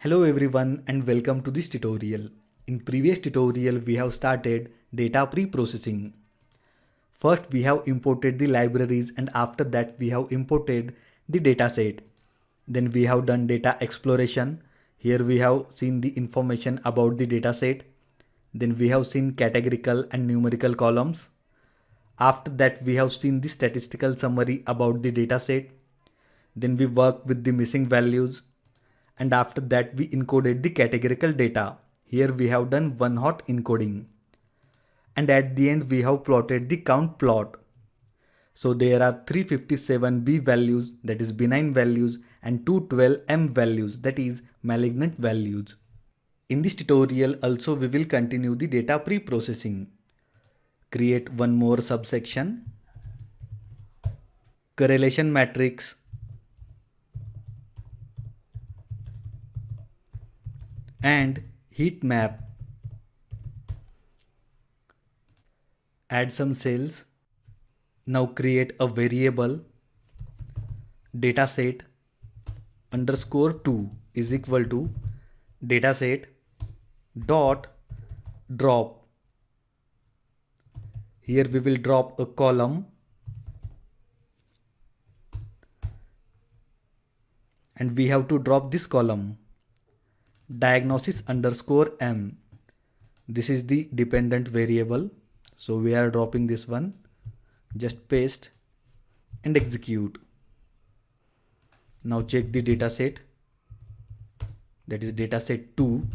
Hello everyone and welcome to this tutorial. In previous tutorial we have started data pre-processing. First we have imported the libraries and after that we have imported the dataset. Then we have done data exploration. Here we have seen the information about the dataset. Then we have seen categorical and numerical columns. After that we have seen the statistical summary about the dataset. Then we work with the missing values. And after that we encoded the categorical data. Here we have done one hot encoding. And at the end we have plotted the count plot. So there are 357 B values, that is benign values, and 212 M values, that is malignant values. In this tutorial also we will continue the data pre-processing. Create one more subsection. Correlation matrix. And heat map. Add some cells. Now create a variable dataset underscore 2 is equal to dataset dot drop. Here we will drop a column and we have to drop this column diagnosis underscore M. This is the dependent variable, so we are dropping this one. Just paste and execute. Now check the dataset, that is dataset 2.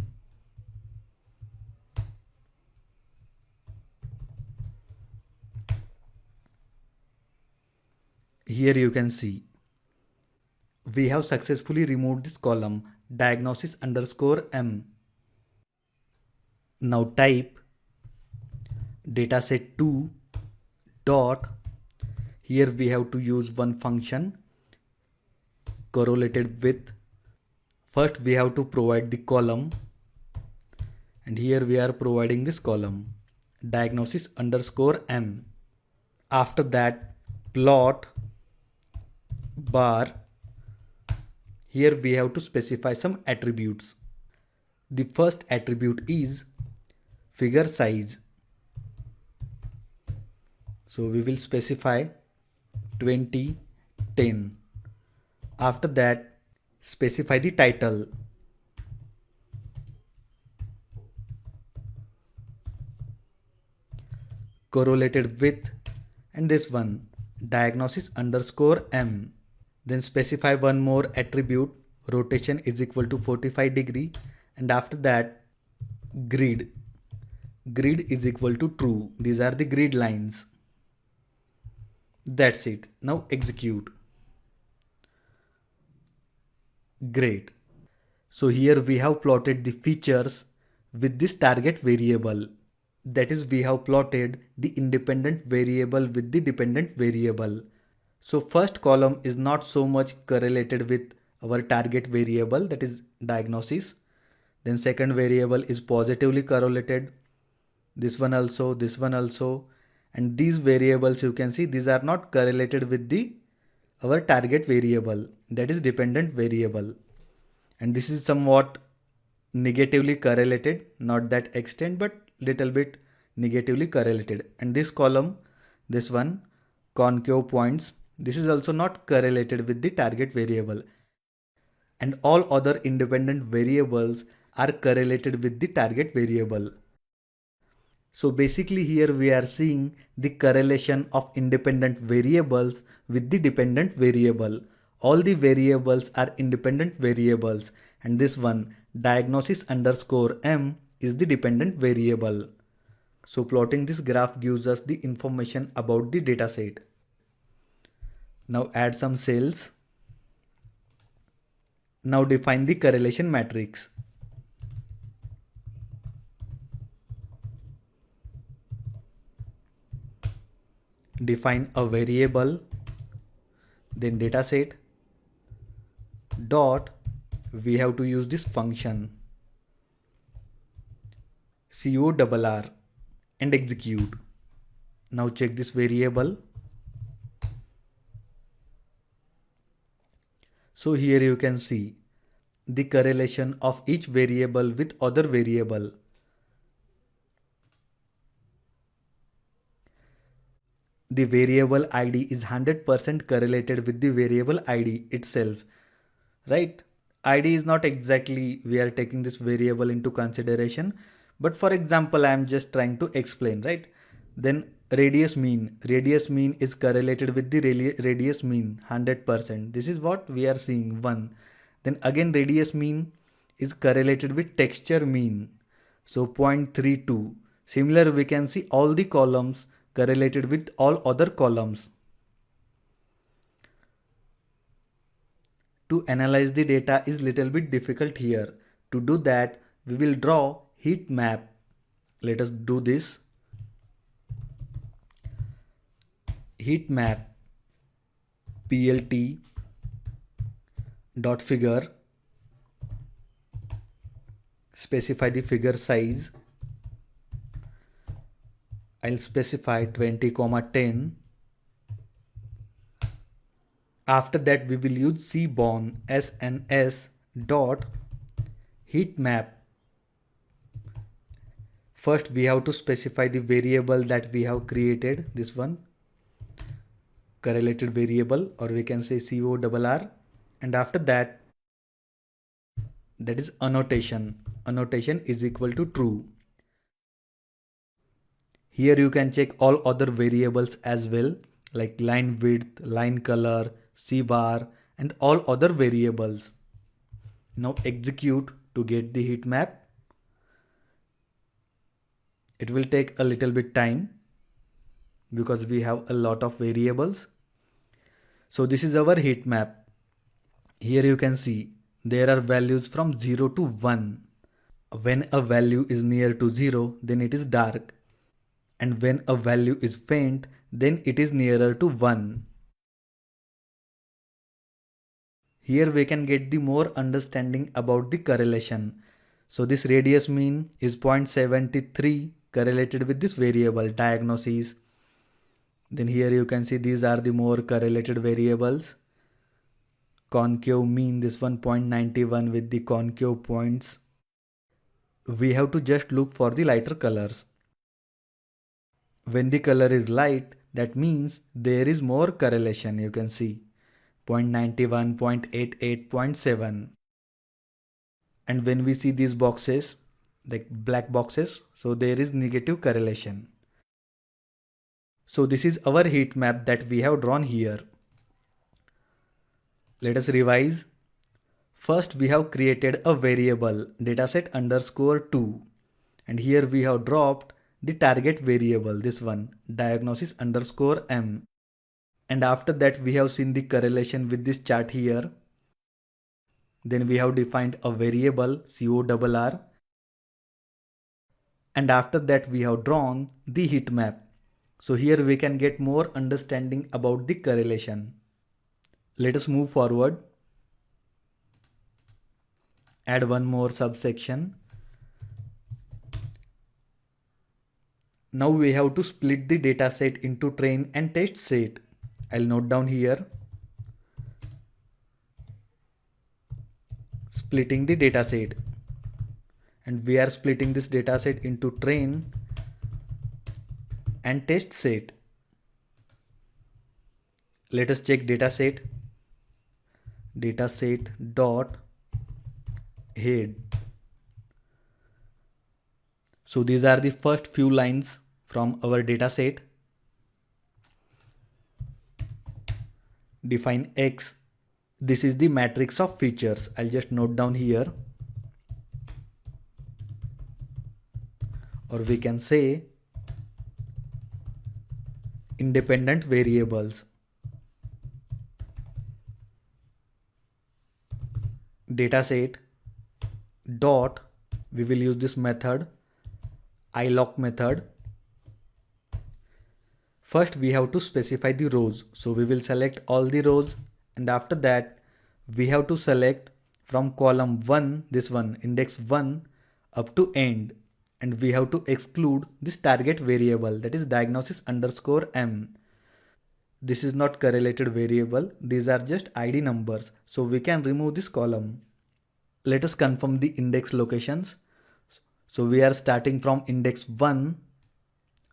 Here you can see we have successfully removed this column diagnosis underscore M. Now type dataset 2 dot, here we have to use one function correlated with. First we have to provide the column and here we are providing this column diagnosis underscore M. After that plot bar. Here we have to specify some attributes. The first attribute is figure size. So we will specify 2010. After that specify the title. Correlated with, and this one diagnosis underscore M. Then specify one more attribute, rotation is equal to 45 degree, and after that grid. Grid is equal to true. These are the grid lines. That's it. Now execute. Great. So here we have plotted the features with this target variable. That is, we have plotted the independent variable with the dependent variable. So first column is not so much correlated with our target variable, that is diagnosis. Then second variable is positively correlated. This one also, this one also. And these variables you can see, these are not correlated with our target variable, that is dependent variable. And this is somewhat negatively correlated, not that extent, but little bit negatively correlated. And this column, this one, concave points, this is also not correlated with the target variable. And all other independent variables are correlated with the target variable. So basically here we are seeing the correlation of independent variables with the dependent variable. All the variables are independent variables and this one diagnosis underscore M is the dependent variable. So plotting this graph gives us the information about the dataset. Now add some cells. Now define the correlation matrix. Define a variable, then dataset dot, we have to use this function CORR and execute. Now check this variable. So here you can see the correlation of each variable with other variable. The variable ID is 100% correlated with the variable ID itself, right? ID is not exactly we are taking this variable into consideration, but for example, I am just trying to explain, right? Then radius mean is correlated with the radius mean 100%. This is what we are seeing, 1. Then again, radius mean is correlated with texture mean. So 0.32. Similar, we can see all the columns correlated with all other columns. To analyze the data is little bit difficult here. To do that, we will draw heat map. Let us do this. Heat map plt dot figure. Specify the figure size. I'll specify 20,10. After that, we will use cborn SNS dot heat map. First, we have to specify the variable that we have created, this one, correlated variable, or we can say CORR. And after that is annotation. Annotation is equal to true. Here you can check all other variables as well, like line width, line color, C bar, and all other variables. Now execute to get the heat map. It will take a little bit time because we have a lot of variables. So this is our heat map. Here you can see there are values from 0 to 1. When a value is near to 0, then it is dark. And when a value is faint, then it is nearer to 1. Here we can get the more understanding about the correlation. So this radius mean is 0.73 correlated with this variable diagnosis. Then here you can see these are the more correlated variables. Concave mean, this one 0.91 with the concave points. We have to just look for the lighter colors. When the color is light, that means there is more correlation, you can see 0.91, 0.88, 0.7. And when we see these boxes, like black boxes, so there is negative correlation. So this is our heat map that we have drawn here. Let us revise. First, we have created a variable dataset underscore 2. And here we have dropped the target variable, this one, diagnosis underscore M. And after that, we have seen the correlation with this chart here. Then we have defined a variable CORR. And after that, we have drawn the heat map. So here we can get more understanding about the correlation. Let us move forward. Add one more subsection. Now we have to split the data set into train and test set. I'll note down here. Splitting the data set. And we are splitting this data set into train and test set. Let us check data set. Data set dot head. So these are the first few lines from our data set. Define X. This is the matrix of features. I'll just note down here. Or we can say independent variables. Dataset dot, we will use this method, iloc method. First we have to specify the rows. So we will select all the rows, and after that we have to select from column 1, this one, index 1 up to end. And we have to exclude this target variable, that is diagnosis underscore M. This is not correlated variable. These are just ID numbers. So we can remove this column. let us confirm the index locations. So we are starting from index 1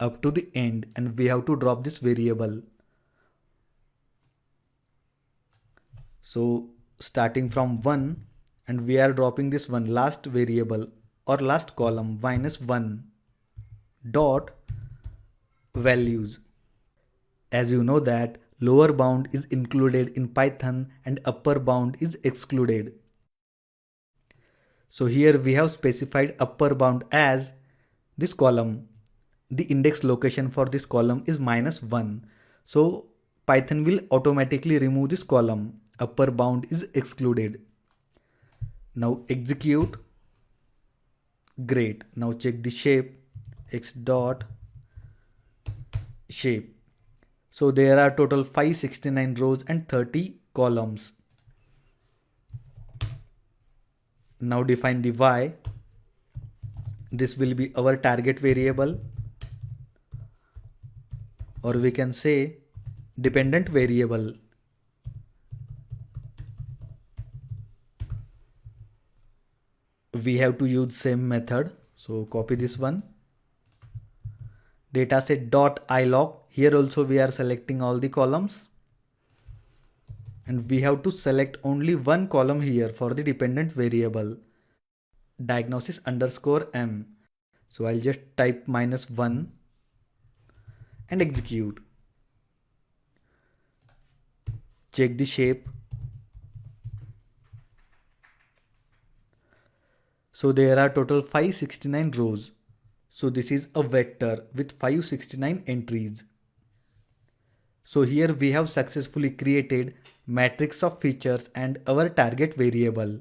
up to the end, and we have to drop this variable. So starting from 1, and we are dropping this one last variable or last column -1 dot values. As you know that lower bound is included in Python and upper bound is excluded. So here we have specified upper bound as this column. The index location for this column is -1. So Python will automatically remove this column. Upper bound is excluded. Now execute. Great. Now check the shape. X dot shape. So there are total 569 rows and 30 columns. Now define the y. This will be our target variable, or we can say dependent variable. We have to use same method. So copy this one. Dataset.ilog. Here also we are selecting all the columns. And we have to select only one column here for the dependent variable. Diagnosis underscore m. So I'll just type -1 and execute. Check the shape. So there are total 569 rows. So this is a vector with 569 entries. So here we have successfully created matrix of features and our target variable.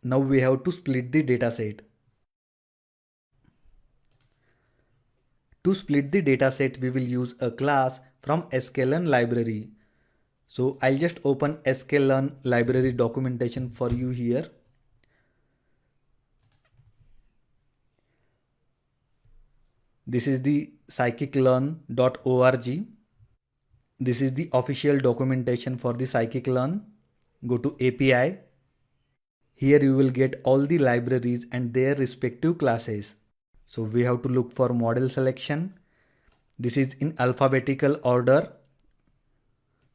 Now we have to split the dataset. To split the dataset, we will use a class from sklearn library. So I'll just open sklearn library documentation for you here. This is the scikit-learn.org. This is the official documentation for the scikit-learn. Go to API. Here you will get all the libraries and their respective classes. So we have to look for model selection. This is in alphabetical order.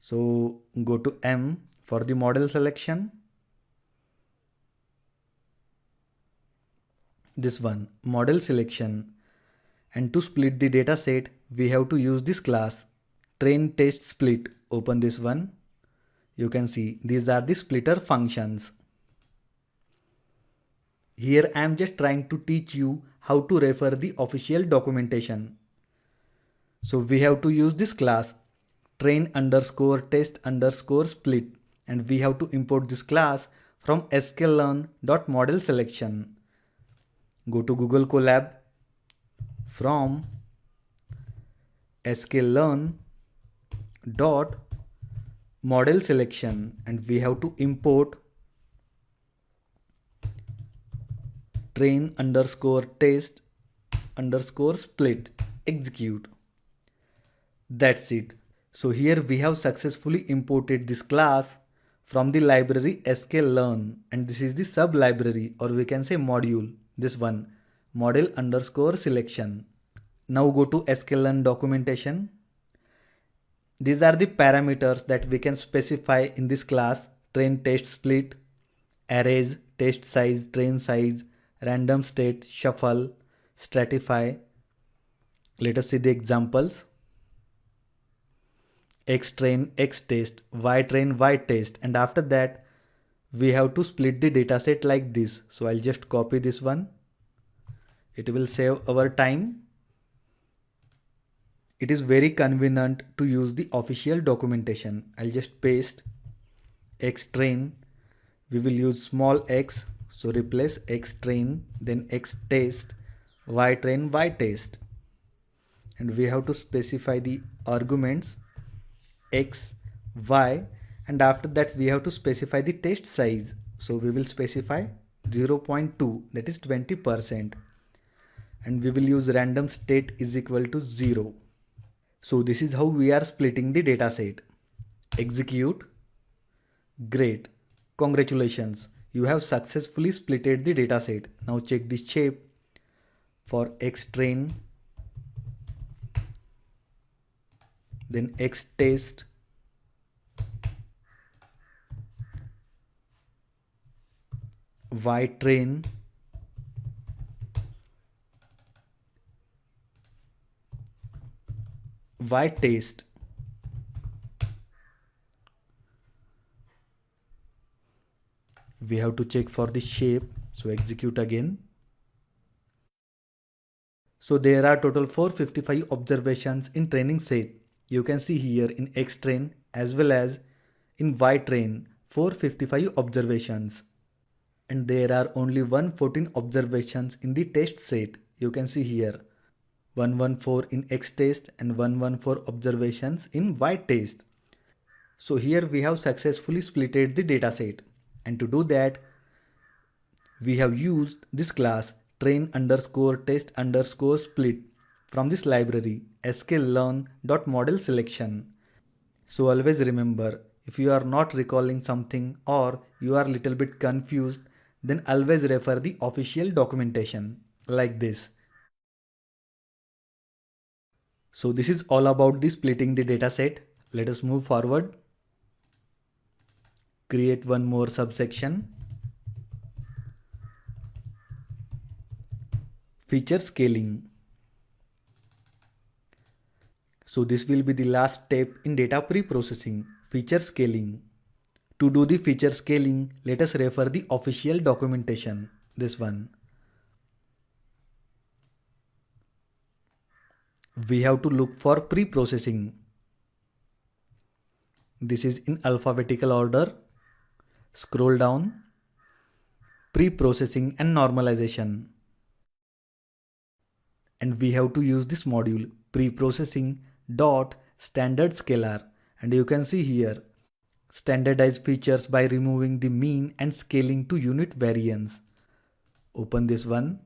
So go to M for the model selection. This one, model selection. And to split the dataset, we have to use this class, train test split. Open this one. You can see these are the splitter functions. Here I am just trying to teach you how to refer the official documentation. So we have to use this class, train underscore test underscore split, and we have to import this class from sklearn.model selection. Go to Google Colab. From sklearn.model selection, and we have to import train underscore test underscore split. Execute. That's it. So here we have successfully imported this class from the library sklearn, and this is the sub library, or we can say module. This one, model underscore selection. Now go to sklearn documentation. These are the parameters that we can specify in this class: train test split, arrays, test size, train size, random state, shuffle, stratify. Let us see the examples. X train, X test, Y train, Y test, and after that we have to split the dataset like this. So I'll just copy this one. It will save our time. It is very convenient to use the official documentation. I'll just paste X train. We will use small x. So replace X train, then X test, Y train, Y test. And we have to specify the arguments X, Y, and after that we have to specify the test size. So we will specify 0.2, that is 20%. And we will use random state is equal to 0. So this is how we are splitting the dataset. Execute. Great. Congratulations. you have successfully splitted the dataset. Now check the shape for X train, then X test, Y train, Y test. We have to check for the shape, so execute again. So there are total 455 observations in training set. You can see here in X train as well as in Y train 455 observations. And there are only 114 observations in the test set. You can see here 114 in X test and 114 observations in Y test. So here we have successfully splitted the dataset. And to do that, we have used this class train underscore test underscore split from this library sklearn.model selection. So always remember, if you are not recalling something or you are little bit confused, then always refer the official documentation like this. So this is all about the splitting the dataset. Let us move forward. Create one more subsection. Feature scaling. So this will be the last step in data pre-processing, feature scaling. To do the feature scaling, let us refer the official documentation, this one. We have to look for pre-processing. This is in alphabetical order. Scroll down. Pre-processing and normalization. And we have to use this module pre-processing dot standard scalar, and you can see here standardize features by removing the mean and scaling to unit variance. Open this one.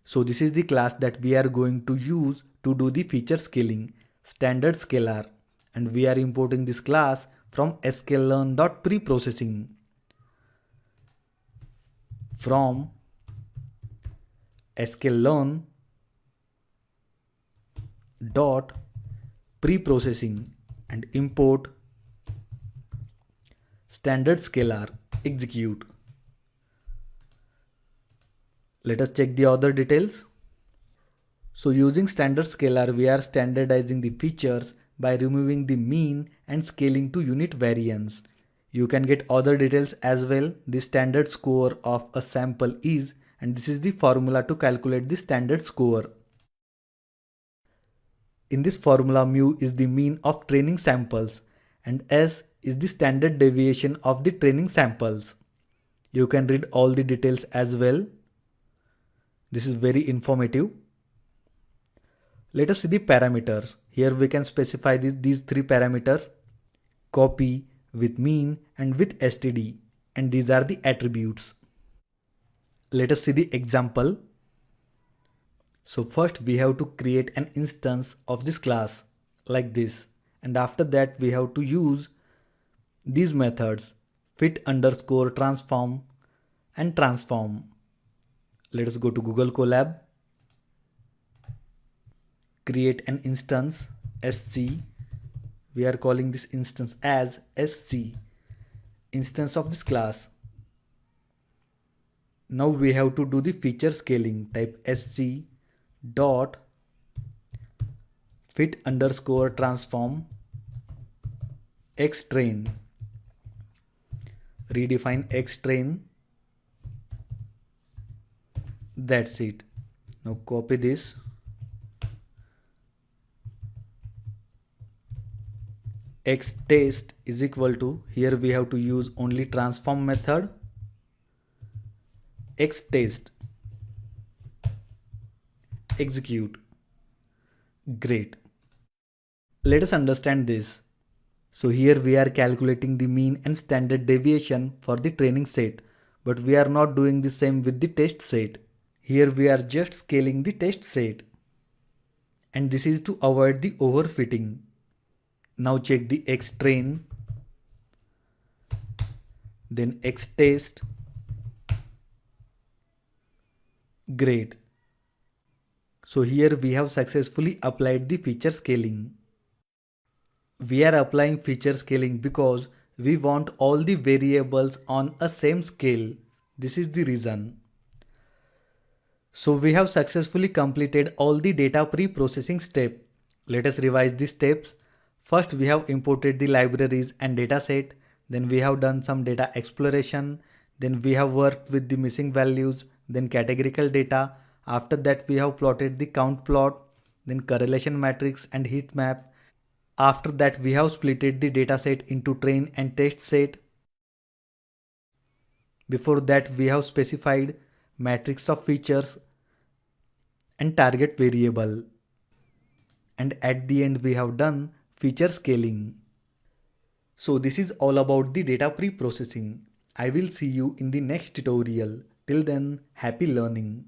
So this is the class that we are going to use to do the feature scaling, standard scalar, and we are importing this class from sklearn.preprocessing. From sklearn dot pre-processing and import standard scalar. Execute. Let us check the other details. So using standard scalar, we are standardizing the features by removing the mean and scaling to unit variance. You can get other details as well. The standard score of a sample is, and this is the formula to calculate the standard score. In this formula, mu is the mean of training samples and S is the standard deviation of the training samples. You can read all the details as well. This is very informative. Let us see the parameters. Here we can specify these three parameters: copy, with mean and with std, and these are the attributes. Let us see the example. So first we have to create an instance of this class like this, and after that we have to use these methods fit underscore transform and transform. Let us go to Google Colab, create an instance sc. We are calling this instance as sc, instance of this class. Now we have to do the feature scaling. Type sc dot fit underscore transform x train. Redefine x train. That's it. Now copy this. X test is equal to, here we have to use only transform method, x test. Execute. Great. Let us understand this. So here we are calculating the mean and standard deviation for the training set, but we are not doing the same with the test set. Here we are just scaling the test set, and this is to avoid the overfitting. Now check the X train. then X test. Great. So here we have successfully applied the feature scaling. We are applying feature scaling because we want all the variables on a same scale. This is the reason. So we have successfully completed all the data pre-processing step. Let us revise the steps. First we have imported the libraries and dataset. Then we have done some data exploration. Then we have worked with the missing values. Then categorical data. After that we have plotted the count plot. Then correlation matrix and heat map. After that we have splitted the dataset into train and test set. Before that we have specified matrix of features and target variable. And at the end we have done feature scaling. So this is all about the data pre-processing. I will see you in the next tutorial. Till then, happy learning.